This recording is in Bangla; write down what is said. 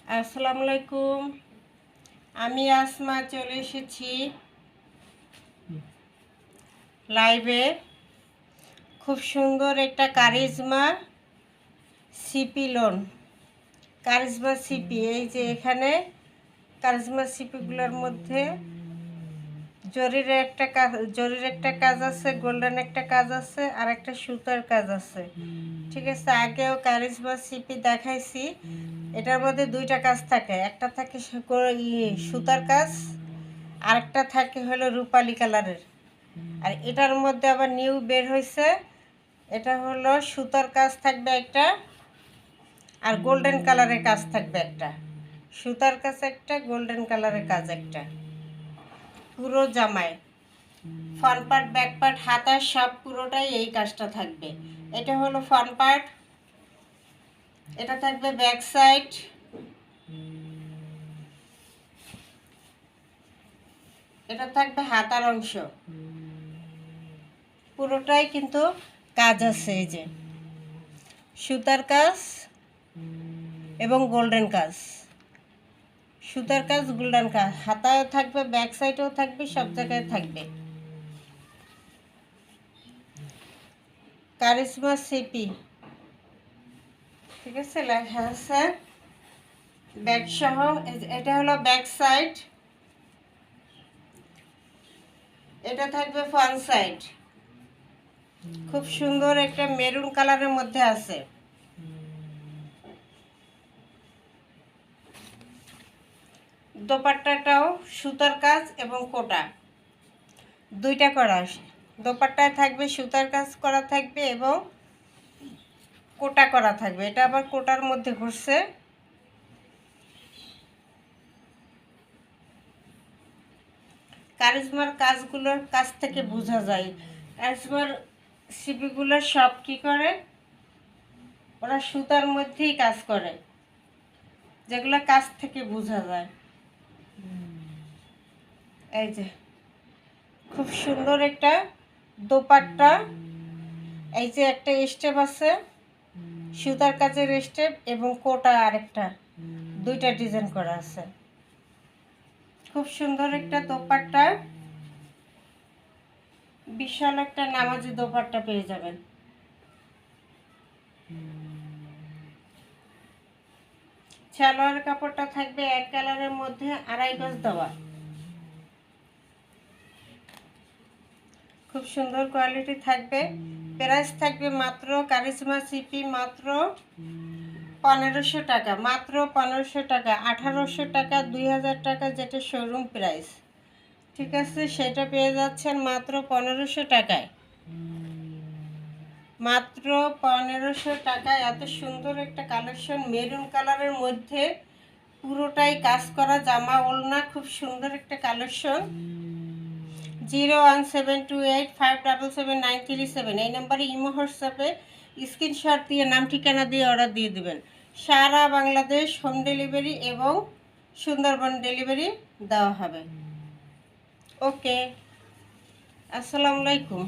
আসসালামু আলাইকুম। আমি আসমা চলে এসেছি লাইভে। খুব সুন্দর একটা charisma CP loan, charisma CP. এই যে এখানে কারিজমা সিপিগুলোর মধ্যে জরির একটা কাজ আছে, গোল্ডেন একটা কাজ আছে, আর একটা সুতার কাজ আছে। ঠিক আছে, আগেও কারিজমা সিপি দেখাইছি। এটার মধ্যে দুইটা কাজ থাকে, একটা থাকে সুতার কাজ, আরেকটা থাকে হলো রূপালি কালারের। আর এটার মধ্যে আবার নিউ বের হয়েছে, এটা হলো সুতার কাজ থাকবে একটা, আর গোল্ডেন কালারের কাজ থাকবে একটা। সুতার কাজ একটা, গোল্ডেন কালারের কাজ একটা। পুরো জামায় ফ্রন্ট পার্ট, ব্যাক পার্ট, হাতা সব পুরোটাই এই কাজটা থাকবে। এটা হলো ফ্রন্ট পার্ট, এটা থাকবে ব্যাক সাইড, এটা থাকবে হাতার অংশ। পুরোটাই কিন্তু কাজ আছে, এই যে সুতার কাজ এবং গোল্ডেন কাজ। সুতার কাজ, গোল্ডেন কাজ, হাতায়ও থাকবে, ব্যাক সাইডেও থাকবে, সব জায়গায় থাকবে। কারিজমা সিপি, ঠিক আছে, লেখা আছে ব্যাক সহ। এটা হলো ব্যাক সাইড, এটা থাকবে ফ্রন্ট সাইড। খুব সুন্দর একটা মেরুন কালারের মধ্যে আছে। দোপাট্টাটাও সুতার কাজ এবং কোটা দুইটা করা আসে। দোপাট্টায় থাকবে সুতার কাজ করা থাকবে এবং কোটা করা থাকবে। এটা আবার কোটার মধ্যে ঘুরছে। কারিজমার কাজগুলোর কাছ থেকে বোঝা যায়, কারিজমার সিপিগুলো সব কি করে, ওরা সুতার মধ্যেই কাজ করে, যেগুলো কাছ থেকে বোঝা যায়। এই যে খুব সুন্দর একটা দোপাট্টা। এই যে একটা স্টেপ আছে, সুতার কাজের স্টেপ, এবং কোটা আরেকটা, দুইটা ডিজাইন করা আছে। খুব সুন্দর একটা দোপাট্টা, বিশাল একটা নামাজি দোপাট্টা পেয়ে যাবেন। সালোয়ার কাপড়টা থাকবে এক কালারের মধ্যে, 2.5 গজ দেওয়া। খুব সুন্দর কোয়ালিটি থাকবে। প্রাইস থাকবে মাত্র কারিজমা সিপি মাত্র 1500 টাকা, মাত্র 1500 টাকা। 1800 টাকা, 2000 টাকা যেটা শোরুম প্রাইস, ঠিক আছে, সেটা পেয়ে যাচ্ছেন মাত্র 1500 টাকায়। মাত্র 1500 টাকায় এত সুন্দর একটা কালেকশন, মেরুন কালারের মধ্যে পুরোটাই কাজ করা জামা ওড়না। খুব সুন্দর একটা কালেকশন। 01728577937 এই নাম্বারে ইমো হোয়াটসঅ্যাপে স্ক্রিনশট দিয়ে নাম ঠিকানা দিয়ে অর্ডার দিয়ে দেবেন। সারা বাংলাদেশ হোম ডেলিভারি এবং সুন্দরবন ডেলিভারি দেওয়া হবে। ওকে, আসসালামু আলাইকুম।